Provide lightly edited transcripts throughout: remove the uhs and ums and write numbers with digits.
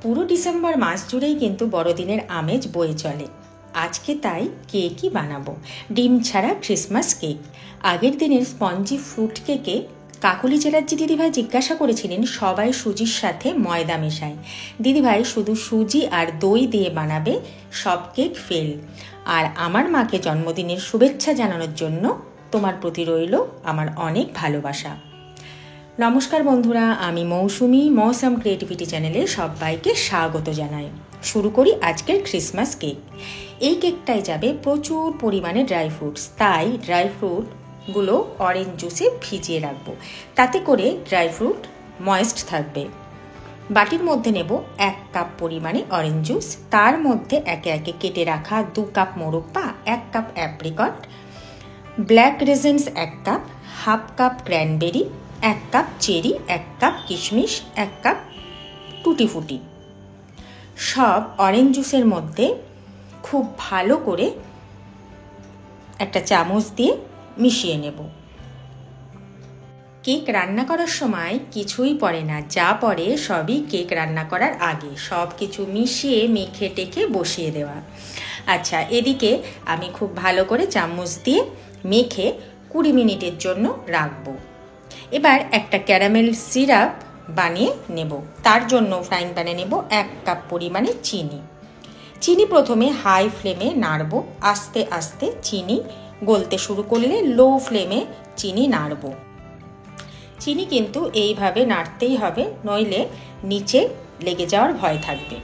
পুরো ডিসেম্বর মাস জুড়েই কিন্তু বড়দিনের আমেজ বয়ে চলে। আজকে তাই কেকই বানাবো, ডিম ছাড়া ক্রিসমাস কেক। আগের দিনের স্পঞ্জি ফ্রুট কেকে কাকলি চ্যাটার্জি দিদিভাই জিজ্ঞাসা করেছিলেন সবাই সুজির সাথে ময়দা মেশায়। দিদিভাই শুধু সুজি আর দই দিয়ে বানাবে, সব কেক ফেল। আর আমার মাকে জন্মদিনের শুভেচ্ছা জানানোর জন্য তোমার প্রতি রইল আমার অনেক ভালোবাসা। নমস্কার বন্ধুরা, আমি মৌসুমি মৌসাম ক্রিয়েটিভিটি চ্যানেলে সবাইকে স্বাগত জানাই। শুরু করি আজকের ক্রিসমাস কেক। এই কেকটায় যাবে প্রচুর পরিমাণে ড্রাই ফ্রুটস, তাই ড্রাই ফ্রুটগুলো অরেঞ্জ জুসে ভিজিয়ে রাখবো, তাতে করে ড্রাই ফ্রুট ময়েস্ট থাকবে। বাটির মধ্যে নেব 1 কাপ পরিমাণে অরেঞ্জ জুস, তার মধ্যে একে একে কেটে রাখা 2 কাপ মোরব্বা, 1 cup apricot, black raisins 1 cup, half cup cranberry, 1 cup cherry, 1 cup কিশমিশ, 1 কাপ টুটি ফুটি। সব অরেঞ্জ জুসের মধ্যে খুব ভালো করে একটা চামচ দিয়ে মিশিয়ে নেব। কেক রান্না করার সময় কিছুই পড়ে না, যা পড়ে সবই কেক রান্না করার আগে। সব কিছু মিশিয়ে মেখে টেকে বসিয়ে দেওয়া। আচ্ছা, এদিকে আমি খুব ভালো করে চামচ দিয়ে মেখে 20 মিনিটের জন্য রাখবো। এবার একটা ক্যারামেল সিরাপ বানিয়ে নেব। তার জন্য ফ্রাইং প্যানে নেব 1 কাপ পরিমাণে চিনি। চিনি প্রথমে হাই ফ্লেমে নাড়ব, আস্তে আস্তে চিনি গলতে শুরু করলে লো ফ্লেমে চিনি নাড়ব। চিনি কিন্তু এইভাবে নাড়তেই হবে, নইলে নিচে লেগে যাওয়ার ভয় থাকবে।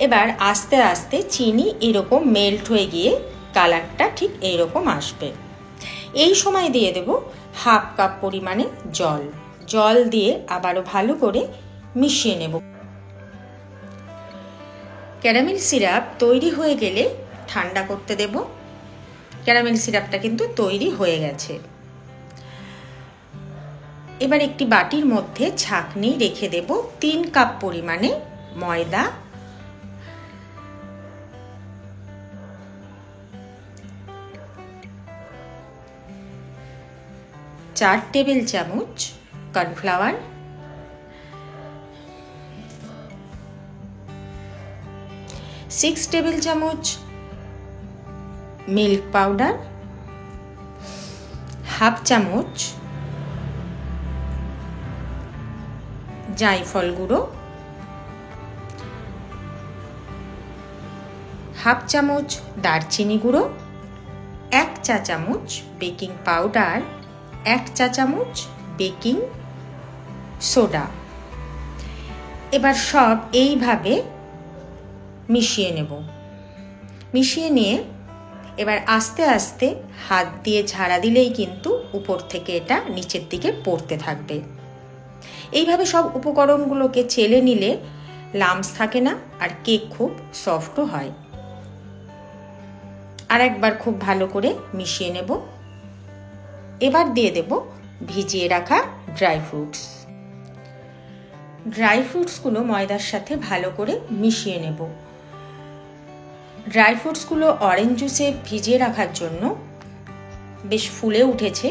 এবার আস্তে আস্তে চিনি এরকম মেল্ট হয়ে গিয়ে কালারটা ঠিক এইরকম আসবে। এই সময় দিয়ে দেব হাফ কাপ পরিমাণে জল। জল দিয়ে আবারও ভালো করে মিশিয়ে নেব। ক্যারামেল সিরাপ তৈরি হয়ে গেলে ঠান্ডা করতে দেব। ক্যারামেল সিরাপটা কিন্তু তৈরি হয়ে গেছে। এবার একটি বাটির মধ্যে ছাঁকনি রেখে দেব 3 কাপ পরিমাণে ময়দা, 4 টেবিল চামচ কর্নফ্লাওয়ার, 6 টেবিল চামচ মিল্ক পাউডার, হাফ চামচ জায়ফল গুঁড়ো, হাফ চামচ দারচিনি গুঁড়ো, 1 চা চামচ বেকিং পাউডার, 1 চা চামচ বেকিং সোডা। এবার সব এইভাবে মিশিয়ে নেব। মিশিয়ে নিয়ে এবার আস্তে আস্তে হাত দিয়ে ঝাড়া দিলেই কিন্তু উপর থেকে এটা নিচের দিকে পড়তে থাকবে। এইভাবে সব উপকরণগুলোকে চেলে নিলে লাম্পস থাকে না, আর কেক খুব সফটও হয়। আর একবার খুব ভালো করে মিশিয়ে নেব। এবার দিয়ে দেব ভিজিয়ে রাখা ড্রাই ফ্রুটস। ড্রাই ফ্রুটসগুলো ময়দার সাথে ভালো করে মিশিয়ে নেব। ড্রাই ফ্রুটসগুলো অরেঞ্জ জুসে ভিজিয়ে রাখার জন্য বেশ ফুলে উঠেছে,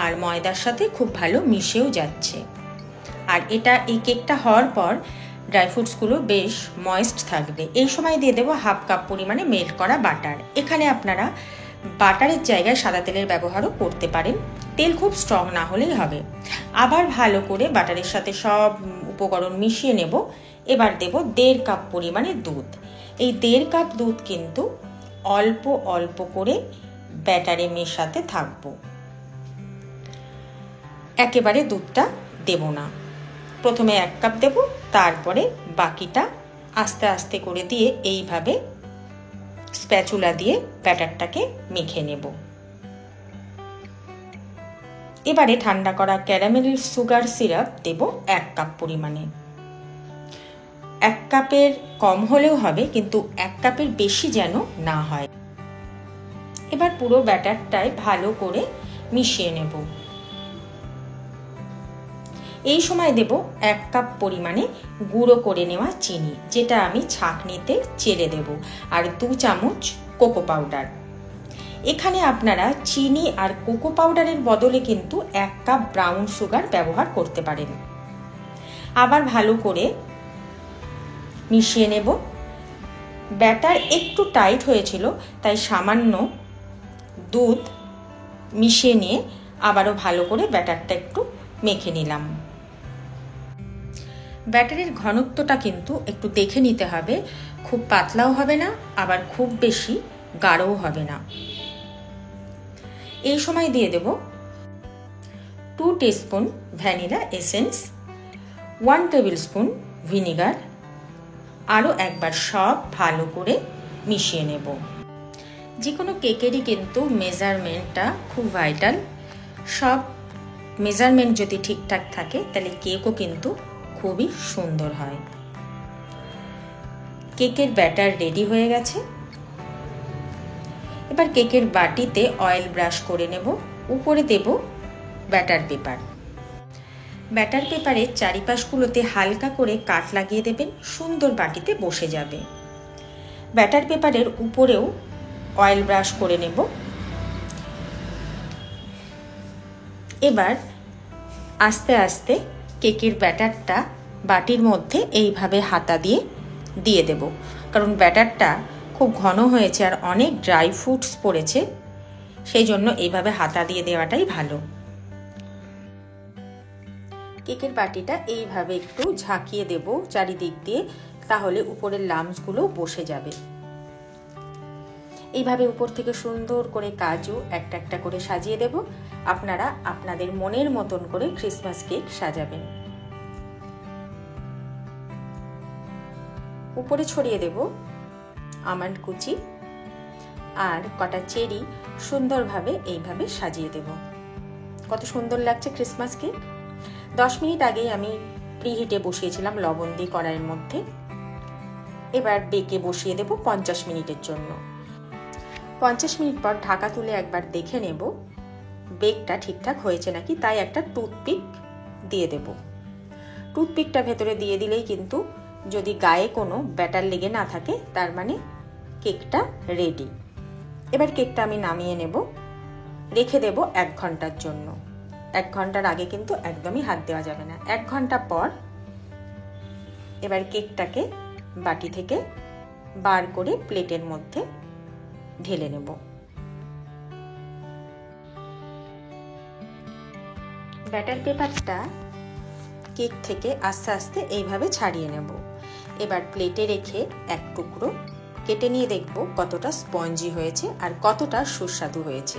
আর ময়দার সাথে খুব ভালো মিশেও যাচ্ছে। আর এই কেকটা হওয়ার পর ড্রাই ফ্রুটসগুলো বেশ ময়েস্ট থাকবে। এই সময় দিয়ে দেবো হাফ কাপ পরিমাণে মেল্ট করা বাটার। এখানে আপনারা বাটারের জায়গায় সাদা তেলের ব্যবহারও করতে পারেন, তেল খুব স্ট্রং না হলেই হবে। আবার ভালো করে বাটারের সাথে সব উপকরণ মিশিয়ে নেব। এবার দেব 1.5 কাপ পরিমাণে দুধ। এই 1.5 কাপ দুধ কিন্তু অল্প অল্প করে ব্যাটারে মেশাতে থাকবো, একেবারে দুধটা দেব না। প্রথমে 1 কাপ দেব, তারপরে বাকিটা আস্তে আস্তে করে দিয়ে এইভাবে স্প্যাচুলা দিয়ে ব্যাটারটাকে মেখে নেব। এবারে ঠান্ডা করা ক্যারামেল সুগার সিরাপ দেব 1 কাপ পরিমাণে। 1 কাপের কম হলেও হবে, কিন্তু 1 কাপের বেশি যেন না হয়। এবার পুরো ব্যাটারটায় ভালো করে মিশিয়ে নেব। এই সময় দেব 1 কাপ পরিমাণে গুঁড়ো করে নেওয়া চিনি, যেটা আমি ছাঁকনিতে চেলে দেব, আর 2 চামচ কোকো পাউডার। এখানে আপনারা চিনি আর কোকো পাউডারের বদলে কিন্তু 1 কাপ ব্রাউন সুগার ব্যবহার করতে পারেন। আবার ভালো করে মিশিয়ে নেব। ব্যাটার একটু টাইট হয়েছিল, তাই সামান্য দুধ মিশিয়ে নিয়ে আবারও ভালো করে ব্যাটারটা একটু মেখে নিলাম। ব্যাটারের ঘনত্বটা কিন্তু একটু দেখে নিতে হবে, খুব পাতলাও হবে না আবার খুব বেশি গাঢ়ও হবে না। এই সময় দিয়ে দেব 2 teaspoon vanilla essence, 1 table spoon vinegar. আরও একবার সব ভালো করে মিশিয়ে নেব। যে কোনো কেকেরই কিন্তু মেজারমেন্টটা খুব ভাইটাল। সব মেজারমেন্ট যদি ঠিকঠাক থাকে তাহলে কেকও কিন্তু খুবই সুন্দর হয়। কেকের ব্যাটার রেডি হয়ে গেছে। এবার কেকের বাটিতে অয়েল ব্রাশ করে নেব। উপরে দেব ব্যাটার পেপার। ব্যাটার পেপারের চারিপাশগুলোতে হালকা করে কাট লাগিয়ে দেবেন, সুন্দর বাটিতে বসে যাবে। ব্যাটার পেপারের উপরেও অয়েল ব্রাশ করে নেব। এবার আস্তে আস্তে কেকের ব্যাটারটা বাটির মধ্যে এইভাবে হাতা দিয়ে দেব, কারণ ব্যাটারটা খুব ঘন হয়েছে আর অনেক ড্রাই ফ্রুটস পড়েছে, সেই জন্য এইভাবে হাতা দিয়ে দেওয়াটাই ভালো। কেকের বাটিটা এইভাবে একটু ঝাঁকিয়ে দেব চারিদিক দিয়ে, তাহলে উপরের লাম্পসগুলো বসে যাবে। এইভাবে উপর থেকে সুন্দর করে কাজু একটা একটা করে সাজিয়ে দেব। আপনারা আপনাদের মনের মতন করে ক্রিসমাস কেক সাজাবেন। উপরে ছড়িয়ে দেব আমন্ড কুচি আর কটা চেরি, সুন্দরভাবে এইভাবে সাজিয়ে দেব। কত সুন্দর লাগছে ক্রিসমাস কেক। 10 মিনিট আগেই আমি প্রিহিটে বসিয়েছিলাম লবণ দিয়ে কড়াইয়ের মধ্যে। এবার বেকে বসিয়ে দেব 50 মিনিটের জন্য। 50 মিনিট পর ঢাকা তুলে একবার দেখে নেব বেকটা ঠিকঠাক হয়েছে নাকি, তাই একটা টুথপিক দিয়ে দেব। টুথপিকটা ভেতরে দিয়ে দিলেই কিন্তু যদি গায়ে কোনো ব্যাটার লেগে না থাকে তার মানে কেকটা রেডি। এবার কেকটা আমি নামিয়ে নেব, রেখে দেব 1 ঘন্টার জন্য। 1 ঘন্টার আগে কিন্তু একদমই হাত দেওয়া যাবে না। 1 ঘন্টা পর এবার কেকটাকে বাটি থেকে বার করে প্লেটের মধ্যে ঢেলে নেব। ব্যাটার পেপারটা কেক থেকে আস্তে আস্তে এইভাবে ছাড়িয়ে নেব। এবার প্লেটে রেখে এক টুকরো কেটে নিয়ে দেখব কতটা স্পঞ্জি হয়েছে আর কতটা সুস্বাদু হয়েছে।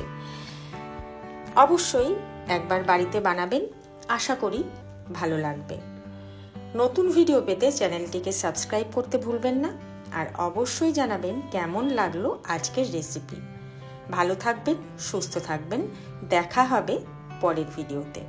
অবশ্যই একবার বাড়িতে বানাবেন, আশা করি ভালো লাগবে। নতুন ভিডিও পেতে চ্যানেলটিকে সাবস্ক্রাইব করতে ভুলবেন না, আর অবশ্যই জানাবেন কেমন লাগলো আজকের রেসিপি। ভালো থাকবেন, সুস্থ থাকবেন, দেখা হবে পরের ভিডিওতে।